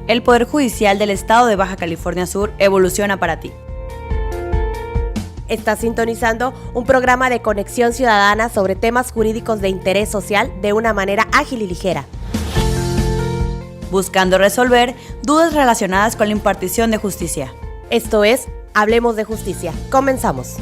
El Poder Judicial del Estado de Baja California Sur evoluciona para ti. Estás sintonizando un programa de conexión ciudadana sobre temas jurídicos de interés social de una manera ágil y ligera. Buscando resolver dudas relacionadas con la impartición de justicia. Esto es Hablemos de Justicia. Comenzamos.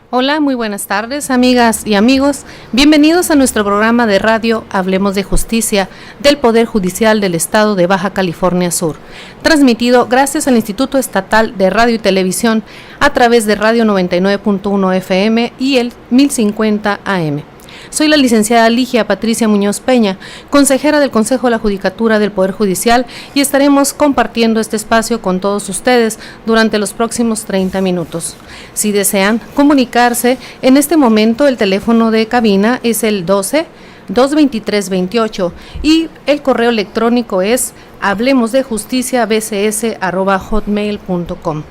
Hola, muy buenas tardes, amigas y amigos. Bienvenidos a nuestro programa de radio Hablemos de Justicia del Poder Judicial del Estado de Baja California Sur, transmitido gracias al Instituto Estatal de Radio y Televisión a través de Radio 99.1 FM y el 1050 AM. Soy la licenciada Ligia Patricia Muñoz Peña, consejera del Consejo de la Judicatura del Poder Judicial, y estaremos compartiendo este espacio con todos ustedes durante los próximos 30 minutos. Si desean comunicarse, en este momento el teléfono de cabina es el 12-223-28 y el correo electrónico es hablemosdejusticiabcs@hotmail.com.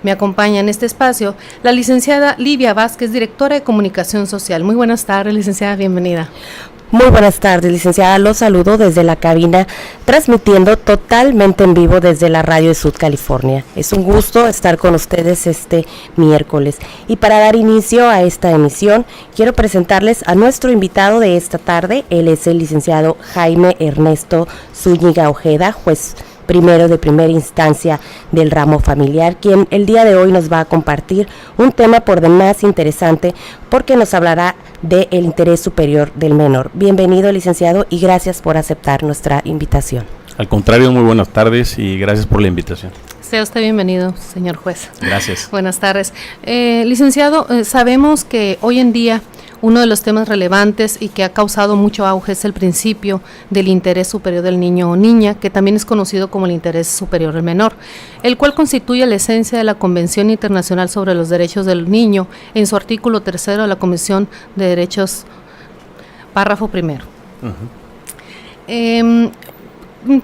Me acompaña en este espacio la licenciada Livia Vázquez, directora de Comunicación Social. Muy buenas tardes, licenciada, bienvenida. Muy buenas tardes, licenciada. Los saludo desde la cabina, transmitiendo totalmente en vivo desde la radio de Sud California. Es un gusto estar con ustedes este miércoles. Y para dar inicio a esta emisión, quiero presentarles a nuestro invitado de esta tarde. Él es el licenciado Jaime Ernesto Zúñiga Ojeda, juez primero de primera instancia del ramo familiar, quien el día de hoy nos va a compartir un tema por demás interesante porque nos hablará del interés superior del menor. Bienvenido, licenciado, y gracias por aceptar nuestra invitación. Al contrario, muy buenas tardes y gracias por la invitación. Sea usted bienvenido, señor juez. Gracias. Buenas tardes. Licenciado, sabemos que hoy en día uno de los temas relevantes y que ha causado mucho auge es el principio del interés superior del niño o niña, que también es conocido como el interés superior del menor, el cual constituye la esencia de la Convención Internacional sobre los Derechos del Niño en su artículo 3 de la Convención de Derechos, párrafo primero.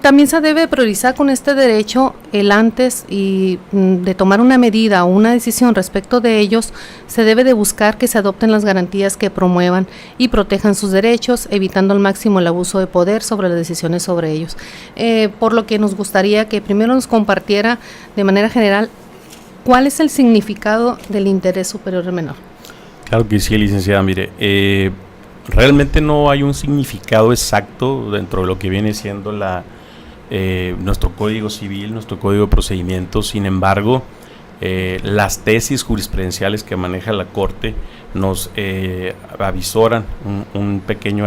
También se debe priorizar con este derecho el antes y de tomar una medida o una decisión respecto de ellos, se debe de buscar que se adopten las garantías que promuevan y protejan sus derechos, evitando al máximo el abuso de poder sobre las decisiones sobre ellos. Por lo que nos gustaría que primero nos compartiera de manera general cuál es el significado del interés superior del menor. Claro que sí, licenciada. Mire, realmente no hay un significado exacto dentro de lo que viene siendo nuestro Código Civil, nuestro Código de Procedimientos. Sin embargo, las tesis jurisprudenciales que maneja la Corte nos avisoran un pequeño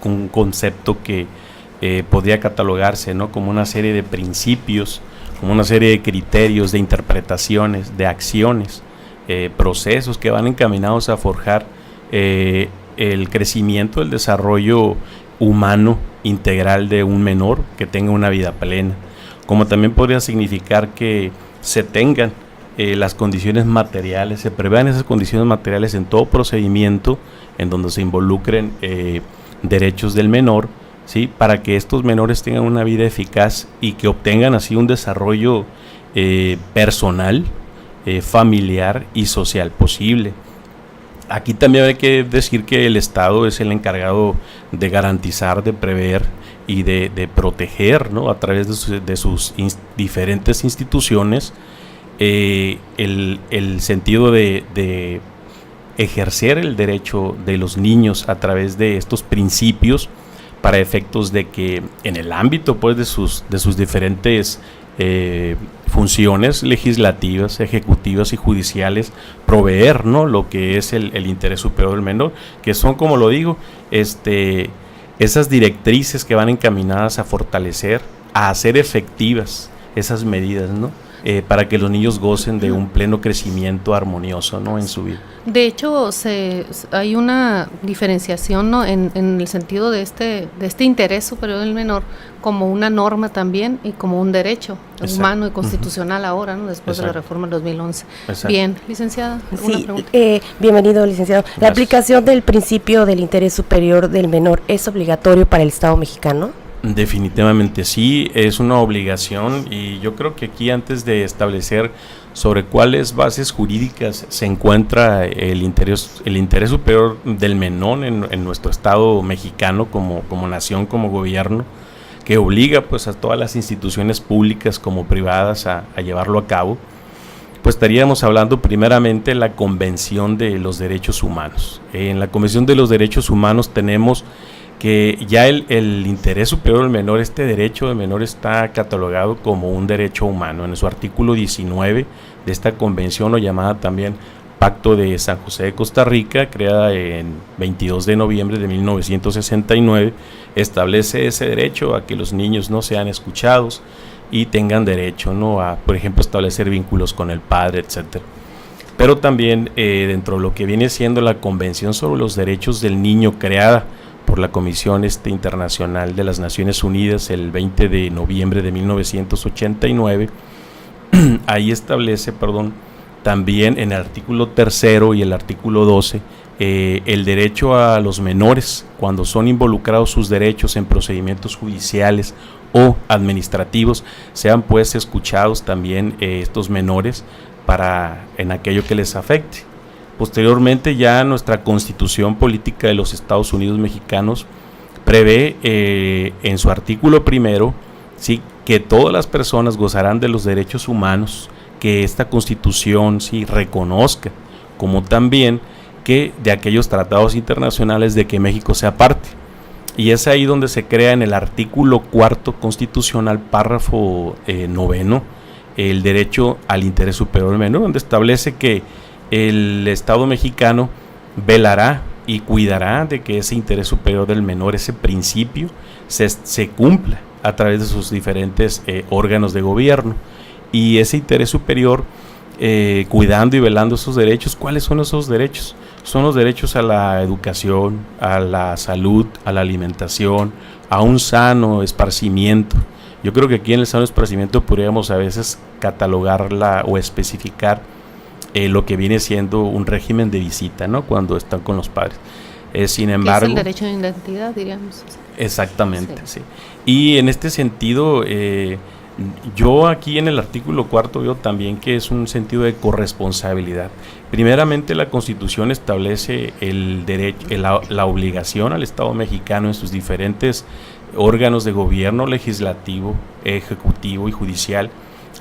un concepto que podría catalogarse, ¿no?, como una serie de principios, como una serie de criterios, de interpretaciones, de acciones, procesos que van encaminados a forjar el crecimiento, el desarrollo humano integral de un menor que tenga una vida plena, como también podría significar que se tengan las condiciones materiales, se prevean esas condiciones materiales en todo procedimiento en donde se involucren derechos del menor, ¿sí?, para que estos menores tengan una vida eficaz y que obtengan así un desarrollo personal, familiar y social posible. Aquí también hay que decir que el Estado es el encargado de garantizar, de prever y de proteger, ¿no?, a través de sus diferentes instituciones, el sentido de ejercer el derecho de los niños a través de estos principios, para efectos de que en el ámbito, pues, de sus diferentes funciones legislativas, ejecutivas y judiciales, proveer, ¿no?, lo que es el interés superior del menor, que son, como lo digo, esas directrices que van encaminadas a fortalecer, a hacer efectivas esas medidas, ¿no?, para que los niños gocen de un pleno crecimiento armonioso, ¿no?, en su vida. De hecho, hay una diferenciación, ¿no?, en el sentido de este interés superior del menor como una norma también y como un derecho humano y constitucional ahora, ¿no?, después de la reforma del 2011. Exacto. Bien, licenciada, ¿alguna pregunta? Bienvenido, licenciado. Gracias. ¿La aplicación del principio del interés superior del menor es obligatorio para el Estado mexicano? Definitivamente sí, es una obligación, y yo creo que aquí, antes de establecer sobre cuáles bases jurídicas se encuentra el interés superior del menor en nuestro Estado mexicano como nación, como gobierno, que obliga pues a todas las instituciones públicas como privadas a llevarlo a cabo, pues estaríamos hablando primeramente de la Convención de los Derechos Humanos. En la Convención de los Derechos Humanos tenemos que ya el interés superior del menor, este derecho del menor, está catalogado como un derecho humano. En su artículo 19 de esta convención, o llamada también Pacto de San José de Costa Rica, creada en 22 de noviembre de 1969, establece ese derecho a que los niños no sean escuchados y tengan derecho, ¿no?, a, por ejemplo, establecer vínculos con el padre, etcétera. Pero también dentro de lo que viene siendo la Convención sobre los Derechos del Niño, creada por la Comisión Internacional de las Naciones Unidas el 20 de noviembre de 1989, ahí establece, también en el artículo 3 y el artículo 12, el derecho a los menores, cuando son involucrados sus derechos en procedimientos judiciales o administrativos, sean pues escuchados también estos menores en aquello que les afecte. Posteriormente, ya nuestra Constitución Política de los Estados Unidos Mexicanos prevé en su artículo 1, ¿sí?, que todas las personas gozarán de los derechos humanos que esta Constitución sí reconozca, como también que de aquellos tratados internacionales de que México sea parte. Y es ahí donde se crea, en el artículo 4 constitucional, párrafo 9, el derecho al interés superior del menor, donde establece que el Estado mexicano velará y cuidará de que ese interés superior del menor, ese principio, se cumpla a través de sus diferentes órganos de gobierno. Y ese interés superior, cuidando y velando esos derechos, ¿cuáles son esos derechos? Son los derechos a la educación, a la salud, a la alimentación, a un sano esparcimiento. Yo creo que aquí en el sano esparcimiento podríamos a veces catalogarla o especificar lo que viene siendo un régimen de visita, ¿no?, cuando están con los padres. Sin embargo, es el derecho de identidad, diríamos. Exactamente, sí. Y en este sentido, yo aquí en el artículo 4 veo también que es un sentido de corresponsabilidad. Primeramente, la Constitución establece el derecho, la obligación al Estado mexicano en sus diferentes órganos de gobierno, legislativo, ejecutivo y judicial,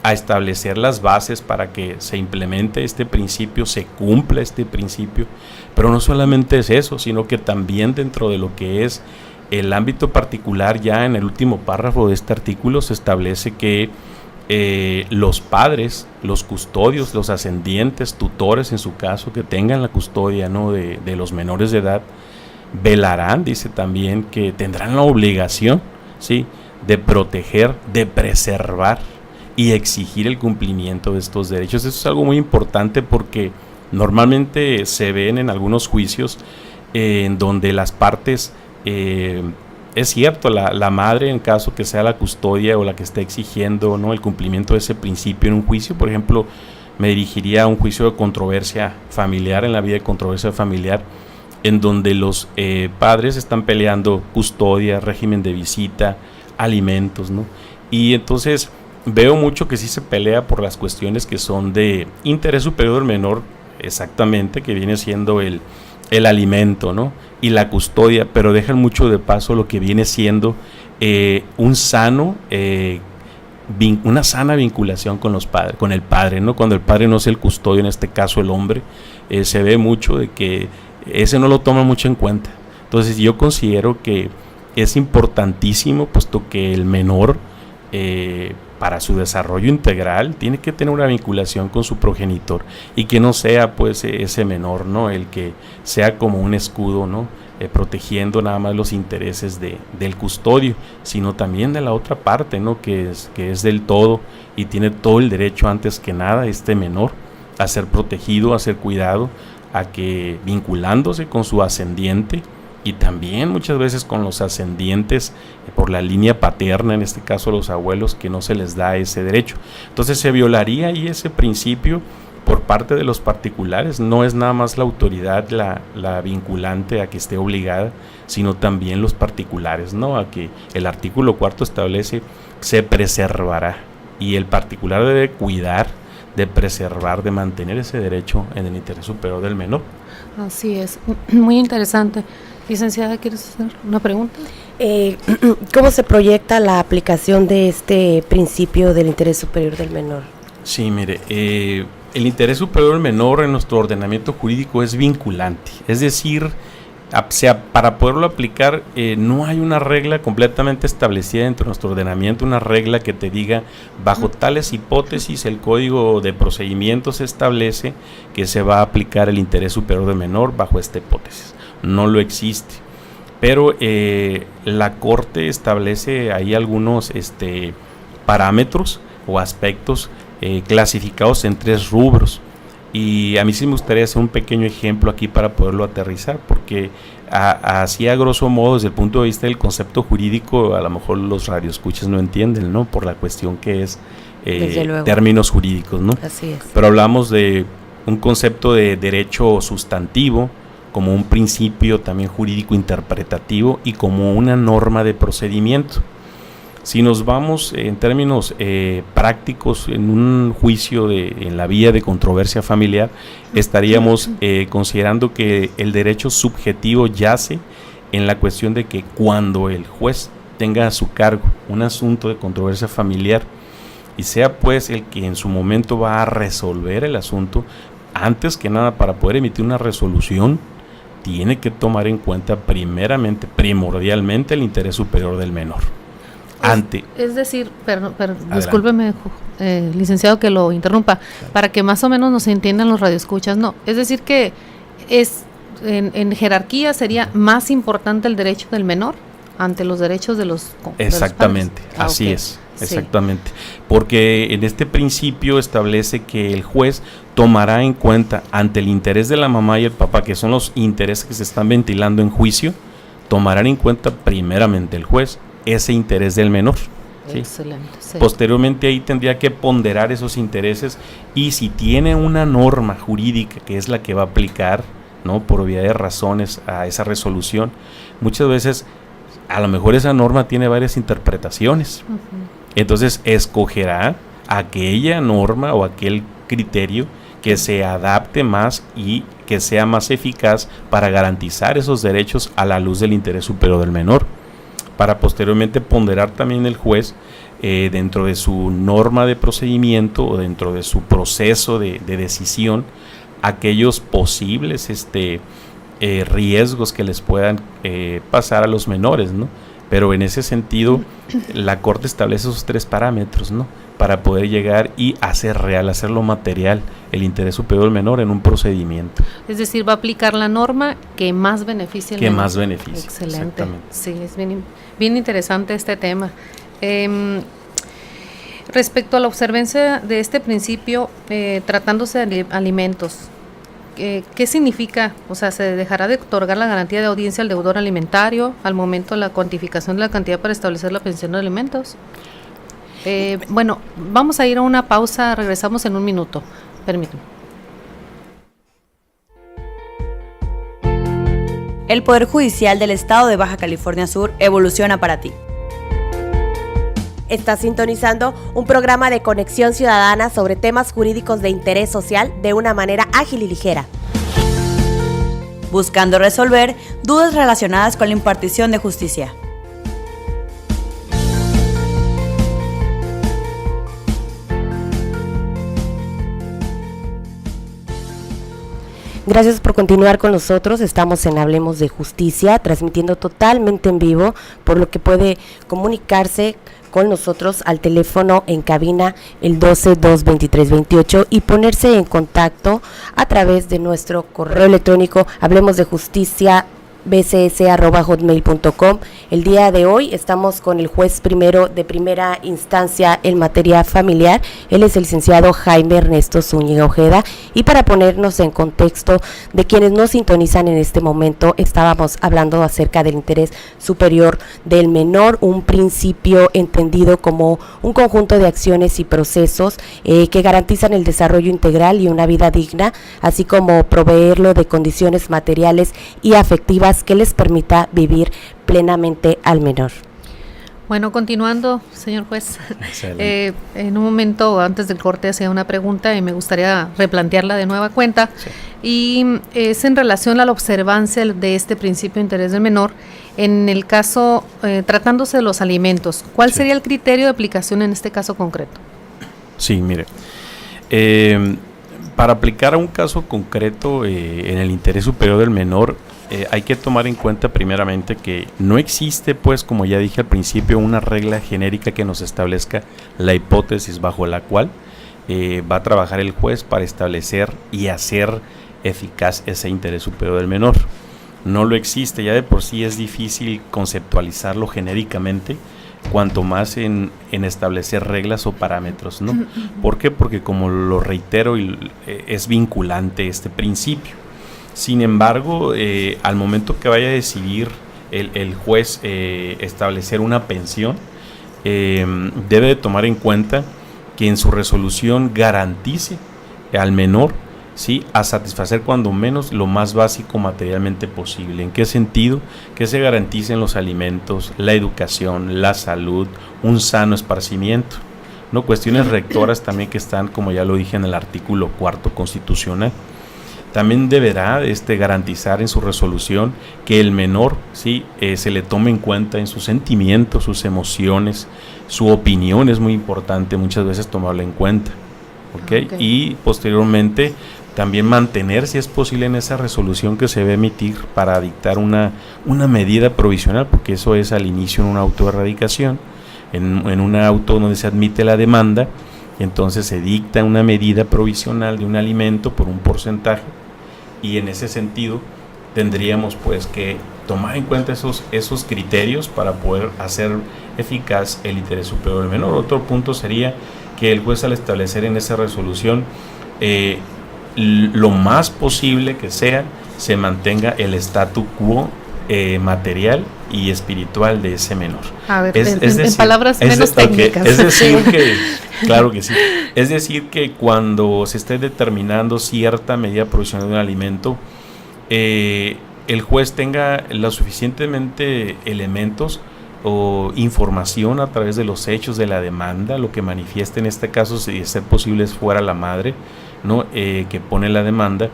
a establecer las bases para que se implemente este principio, se cumpla este principio. Pero no solamente es eso, sino que también dentro de lo que es el ámbito particular, ya en el último párrafo de este artículo se establece que los padres, los custodios, los ascendientes, tutores en su caso, que tengan la custodia, ¿no?, de los menores de edad, velarán, dice también, que tendrán la obligación, ¿sí?, de proteger, de preservar y exigir el cumplimiento de estos derechos. Eso es algo muy importante, porque normalmente se ven en algunos juicios en donde las partes, es cierto, la madre, en caso que sea la custodia o la que esté exigiendo, ¿no?, el cumplimiento de ese principio en un juicio. Por ejemplo, me dirigiría a un juicio de controversia familiar, en la vía de controversia familiar, en donde los padres están peleando custodia, régimen de visita, alimentos, ¿no? Y entonces veo mucho que sí se pelea por las cuestiones que son de interés superior del menor, exactamente, que viene siendo el alimento, ¿no?, y la custodia, pero dejan mucho de paso lo que viene siendo una sana vinculación con los padres, con el padre, ¿no? Cuando el padre no es el custodio, en este caso el hombre, se ve mucho de que ese no lo toma mucho en cuenta. Entonces yo considero que es importantísimo, puesto que el menor, para su desarrollo integral, tiene que tener una vinculación con su progenitor, y que no sea pues ese menor, ¿no?, el que sea como un escudo, ¿no?, protegiendo nada más los intereses del custodio, sino también de la otra parte, ¿no?, que es del todo, y tiene todo el derecho, antes que nada, este menor, a ser protegido, a ser cuidado, a que, vinculándose con su ascendiente, y también muchas veces con los ascendientes por la línea paterna, en este caso los abuelos, que no se les da ese derecho. Entonces se violaría ahí ese principio, por parte de los particulares. No es nada más la autoridad la vinculante a que esté obligada, sino también los particulares, ¿no? A que el artículo 4 establece se preservará, y el particular debe cuidar de preservar, de mantener ese derecho en el interés superior del menor. Así es, muy interesante. Licenciada, ¿quieres hacer una pregunta? ¿Cómo se proyecta la aplicación de este principio del interés superior del menor? Sí, mire, el interés superior del menor en nuestro ordenamiento jurídico es vinculante, es decir, para poderlo aplicar no hay una regla completamente establecida dentro de nuestro ordenamiento, una regla que te diga bajo tales hipótesis el Código de Procedimientos establece que se va a aplicar el interés superior del menor bajo esta hipótesis. No lo existe, pero la Corte establece ahí algunos parámetros o aspectos clasificados en 3 rubros. Y a mí sí me gustaría hacer un pequeño ejemplo aquí para poderlo aterrizar, porque así a grosso modo, desde el punto de vista del concepto jurídico, a lo mejor los radioescuchas no entienden, ¿no? Por la cuestión que es términos jurídicos, ¿no? Así es. Pero hablamos de un concepto de derecho sustantivo, como un principio también jurídico interpretativo y como una norma de procedimiento. Si nos vamos en términos prácticos en un juicio en la vía de controversia familiar, estaríamos considerando que el derecho subjetivo yace en la cuestión de que cuando el juez tenga a su cargo un asunto de controversia familiar y sea pues el que en su momento va a resolver el asunto, antes que nada para poder emitir una resolución, tiene que tomar en cuenta primordialmente el interés superior del menor. Es decir, discúlpeme, licenciado, que lo interrumpa, para que más o menos nos entiendan los radioescuchas. No, es decir que en jerarquía sería más importante el derecho del menor ante los derechos de los exactamente, de los padres. Así Okay. es, exactamente, porque en este principio establece que el juez tomará en cuenta ante el interés de la mamá y el papá, que son los intereses que se están ventilando en juicio, tomarán en cuenta primeramente el juez ese interés del menor. ¿Sí? Excelente. Sí. Posteriormente ahí tendría que ponderar esos intereses y si tiene una norma jurídica que es la que va a aplicar, ¿no? Por obviedad de razones a esa resolución, muchas veces a lo mejor esa norma tiene varias interpretaciones. Uh-huh. Entonces escogerá aquella norma o aquel criterio que se adapte más y que sea más eficaz para garantizar esos derechos a la luz del interés superior del menor, para posteriormente ponderar también el juez dentro de su norma de procedimiento o dentro de su proceso de decisión aquellos posibles riesgos que les puedan pasar a los menores, ¿no? Pero en ese sentido la Corte establece esos 3 parámetros, ¿no? Para poder llegar y hacer real, hacerlo material el interés superior del menor en un procedimiento. Es decir, va a aplicar la norma que más beneficie al menor. Que más beneficie. Excelente. Sí, es bien interesante este tema. Respecto a la observancia de este principio, tratándose de alimentos, ¿qué significa? O sea, ¿se dejará de otorgar la garantía de audiencia al deudor alimentario al momento de la cuantificación de la cantidad para establecer la pensión de alimentos? Bueno, vamos a ir a una pausa, regresamos en un minuto. Permítame. El Poder Judicial del Estado de Baja California Sur evoluciona para ti. Está sintonizando un programa de conexión ciudadana sobre temas jurídicos de interés social de una manera ágil y ligera. Buscando resolver dudas relacionadas con la impartición de justicia. Gracias por continuar con nosotros. Estamos en Hablemos de Justicia, transmitiendo totalmente en vivo, por lo que puede comunicarse con nosotros al teléfono en cabina el 12-223-28 y ponerse en contacto a través de nuestro correo electrónico hablemosdejusticia bcs@hotmail.com. El día de hoy estamos con el juez primero de primera instancia en materia familiar. Él es el licenciado Jaime Ernesto Zúñiga Ojeda, y para ponernos en contexto de quienes nos sintonizan en este momento, estábamos hablando acerca del interés superior del menor, un principio entendido como un conjunto de acciones y procesos que garantizan el desarrollo integral y una vida digna, así como proveerlo de condiciones materiales y afectivas que les permita vivir plenamente al menor. Bueno, continuando, señor juez, en un momento antes del corte hacía una pregunta y me gustaría replantearla de nueva cuenta, sí. Y es en relación a la observancia de este principio de interés del menor en el caso, tratándose de los alimentos. ¿Cuál sería el criterio de aplicación en este caso concreto? Sí, mire, para aplicar a un caso concreto en el interés superior del menor, hay que tomar en cuenta primeramente que no existe, pues, como ya dije al principio, una regla genérica que nos establezca la hipótesis bajo la cual va a trabajar el juez para establecer y hacer eficaz ese interés superior del menor. No lo existe, ya de por sí es difícil conceptualizarlo genéricamente, cuanto más en establecer reglas o parámetros, ¿no? ¿Por qué? Porque, como lo reitero, es vinculante este principio. Sin embargo, al momento que vaya a decidir el juez establecer una pensión, debe de tomar en cuenta que en su resolución garantice al menor, ¿sí?, a satisfacer cuando menos lo más básico materialmente posible. ¿En qué sentido? Que se garanticen los alimentos, la educación, la salud, un sano esparcimiento, ¿no? Cuestiones rectoras también que están, como ya lo dije, en el artículo 4 constitucional. También deberá garantizar en su resolución que el menor, ¿sí?, se le tome en cuenta en sus sentimientos, sus emociones, su opinión es muy importante, muchas veces tomarla en cuenta, ¿okay? Y posteriormente también mantener, si es posible, en esa resolución que se va a emitir para dictar una medida provisional, porque eso es al inicio en un auto de erradicación, en un auto donde se admite la demanda. Entonces se dicta una medida provisional de un alimento por un porcentaje, y en ese sentido tendríamos, pues, que tomar en cuenta esos criterios para poder hacer eficaz el interés superior del menor. Otro punto sería que el juez, al establecer en esa resolución lo más posible que sea, se mantenga el statu quo material y espiritual de ese menor. A ver, en palabras menos técnicas. Es decir que, claro que sí, es decir que cuando se esté determinando cierta medida provisional de un alimento, el juez tenga lo suficientemente elementos o información a través de los hechos de la demanda, lo que manifiesta en este caso, si es ser posible, fuera la madre, ¿no?, que pone la demanda,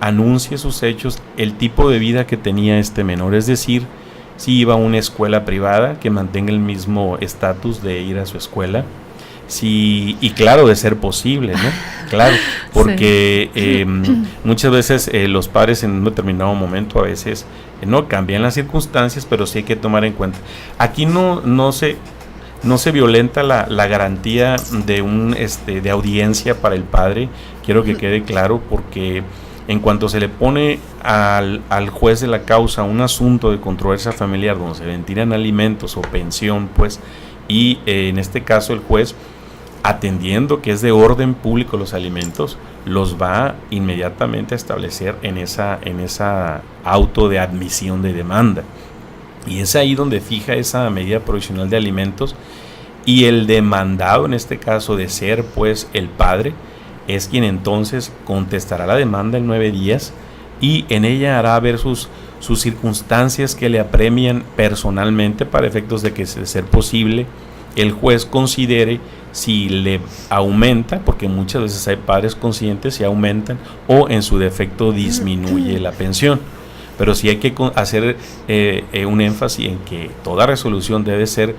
anuncie sus hechos, el tipo de vida que tenía este menor, es decir, si iba a una escuela privada, que mantenga el mismo estatus de ir a su escuela, y claro, de ser posible, ¿no? Claro, porque sí. Muchas veces los padres en un determinado momento a veces no cambian las circunstancias, pero sí hay que tomar en cuenta. Aquí no se violenta la garantía de audiencia para el padre. Quiero que quede claro, porque en cuanto se le pone al juez de la causa un asunto de controversia familiar donde se ventilan alimentos o pensión, pues, y en este caso el juez, atendiendo que es de orden público los alimentos, los va inmediatamente a establecer en esa auto de admisión de demanda. Y es ahí donde fija esa medida provisional de alimentos, y el demandado, en este caso de ser, pues, el padre, es quien entonces contestará la demanda en 9 días, y en ella hará ver sus circunstancias que le apremian personalmente, para efectos de que, de ser posible, el juez considere si le aumenta, porque muchas veces hay padres conscientes, si aumentan o en su defecto disminuye la pensión. Pero sí hay que hacer un énfasis en que toda resolución debe ser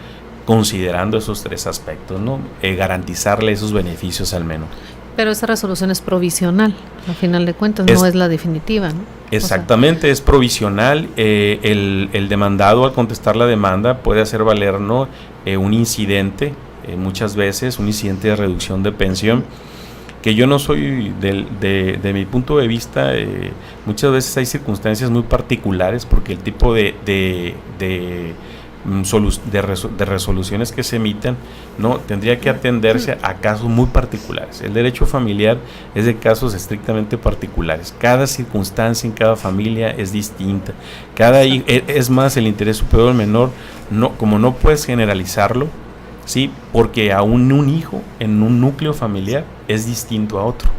considerando esos 3 aspectos, ¿no? Garantizarle esos beneficios al menor. Pero esa resolución es provisional, al final de cuentas, no es la definitiva, ¿no? Exactamente, es provisional. El demandado, al contestar la demanda, puede hacer valer, ¿no?, un incidente, muchas veces un incidente de reducción de pensión, que yo no soy de mi punto de vista, muchas veces hay circunstancias muy particulares porque el tipo de resoluciones que se emiten no tendría que atenderse a casos muy particulares. El derecho familiar es de casos estrictamente particulares. Cada circunstancia en cada familia es distinta. Es más, el interés superior del menor, como no puedes generalizarlo, sí, porque aún un hijo en un núcleo familiar es distinto a otro.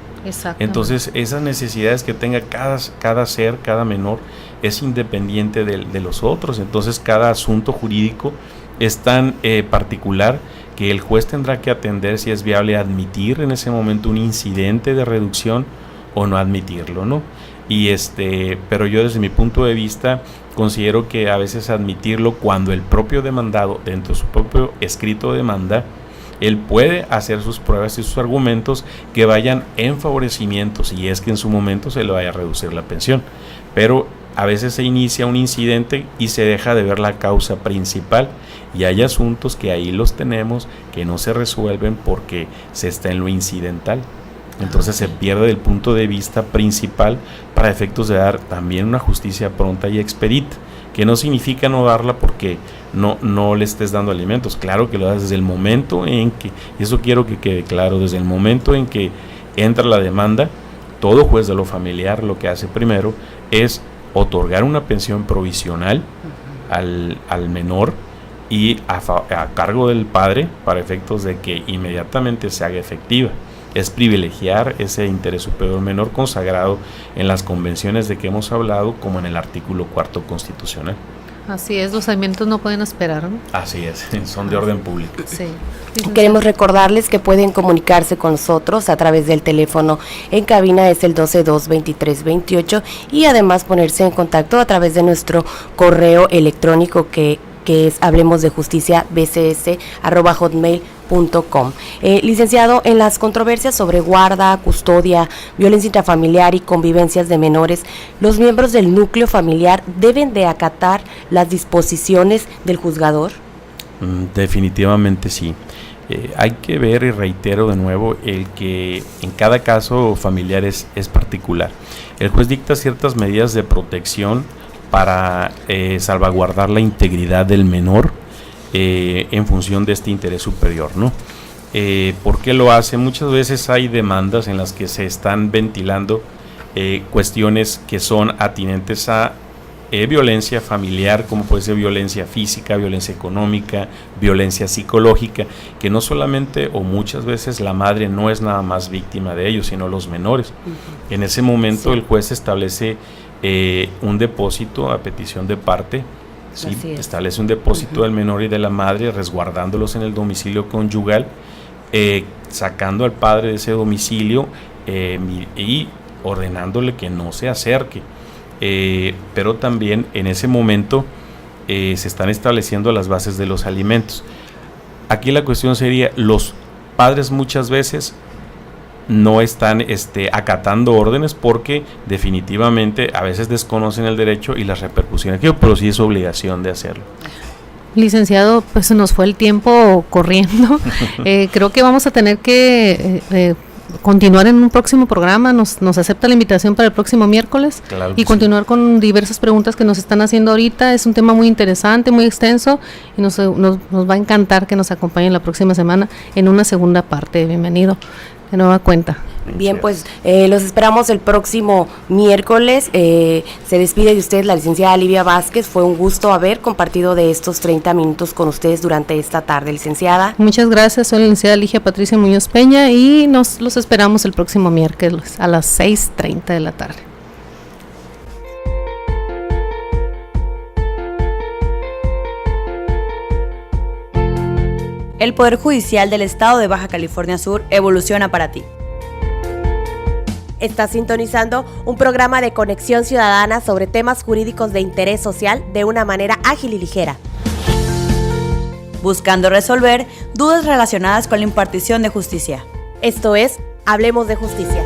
Entonces, esas necesidades que tenga cada ser, cada menor, es independiente de los otros. Entonces, cada asunto jurídico es tan particular que el juez tendrá que atender si es viable admitir en ese momento un incidente de reducción o no admitirlo, ¿no? Pero yo desde mi punto de vista considero que a veces admitirlo cuando el propio demandado, dentro de su propio escrito de demanda, él puede hacer sus pruebas y sus argumentos que vayan en favorecimiento, si es que en su momento se le vaya a reducir la pensión. Pero a veces se inicia un incidente y se deja de ver la causa principal, y hay asuntos que ahí los tenemos que no se resuelven porque se está en lo incidental. Entonces se pierde el punto de vista principal para efectos de dar también una justicia pronta y expedita, que no significa no darla porque no le estés dando alimentos. Claro que lo das desde el momento en que, y eso quiero que quede claro, desde el momento en que entra la demanda, todo juez de lo familiar lo que hace primero es otorgar una pensión provisional al menor y a cargo del padre para efectos de que inmediatamente se haga efectiva. Es privilegiar ese interés superior menor consagrado en las convenciones de que hemos hablado, como en el artículo 4 constitucional. Así es, los alimentos no pueden esperar, ¿no? Así es, son de orden público. Sí. Queremos recordarles que pueden comunicarse con nosotros a través del teléfono en cabina, es el 12-2-23-28, y además ponerse en contacto a través de nuestro correo electrónico que es hablemosdejusticia@hotmail.com. Licenciado, en las controversias sobre guarda, custodia, violencia intrafamiliar y convivencias de menores, ¿los miembros del núcleo familiar deben de acatar las disposiciones del juzgador? Definitivamente sí. Hay que ver, y reitero de nuevo, el que en cada caso familiar es particular. El juez dicta ciertas medidas de protección para salvaguardar la integridad del menor en función de este interés superior, ¿no? ¿Por qué lo hace? Muchas veces hay demandas en las que se están ventilando cuestiones que son atinentes a violencia familiar, como puede ser violencia física, violencia económica, violencia psicológica, que no solamente o muchas veces la madre no es nada más víctima de ello, sino los menores. En ese momento el juez establece un depósito a petición de parte, ¿sí? Establece un depósito del menor y de la madre, resguardándolos en el domicilio conyugal, sacando al padre de ese domicilio y ordenándole que no se acerque. Pero también en ese momento se están estableciendo las bases de los alimentos. Aquí la cuestión sería, los padres muchas veces no están acatando órdenes porque definitivamente a veces desconocen el derecho y las repercusiones, pero sí es obligación de hacerlo. Licenciado, pues se nos fue el tiempo corriendo. Creo que vamos a tener que continuar en un próximo programa. Nos acepta la invitación para el próximo miércoles, claro, y continuar con diversas preguntas que nos están haciendo ahorita. Es un tema muy interesante, muy extenso, y nos va a encantar que nos acompañen la próxima semana en una segunda parte. Bienvenido de nueva cuenta. Bien, pues los esperamos el próximo miércoles. Se despide de usted la licenciada Livia Vázquez. Fue un gusto haber compartido de estos 30 minutos con ustedes durante esta tarde, licenciada. Muchas gracias, soy la licenciada Ligia Patricia Muñoz Peña, y los esperamos el próximo miércoles a las 6:30 de la tarde. El Poder Judicial del Estado de Baja California Sur evoluciona para ti. Está sintonizando un programa de conexión ciudadana sobre temas jurídicos de interés social de una manera ágil y ligera, buscando resolver dudas relacionadas con la impartición de justicia. Esto es Hablemos de Justicia.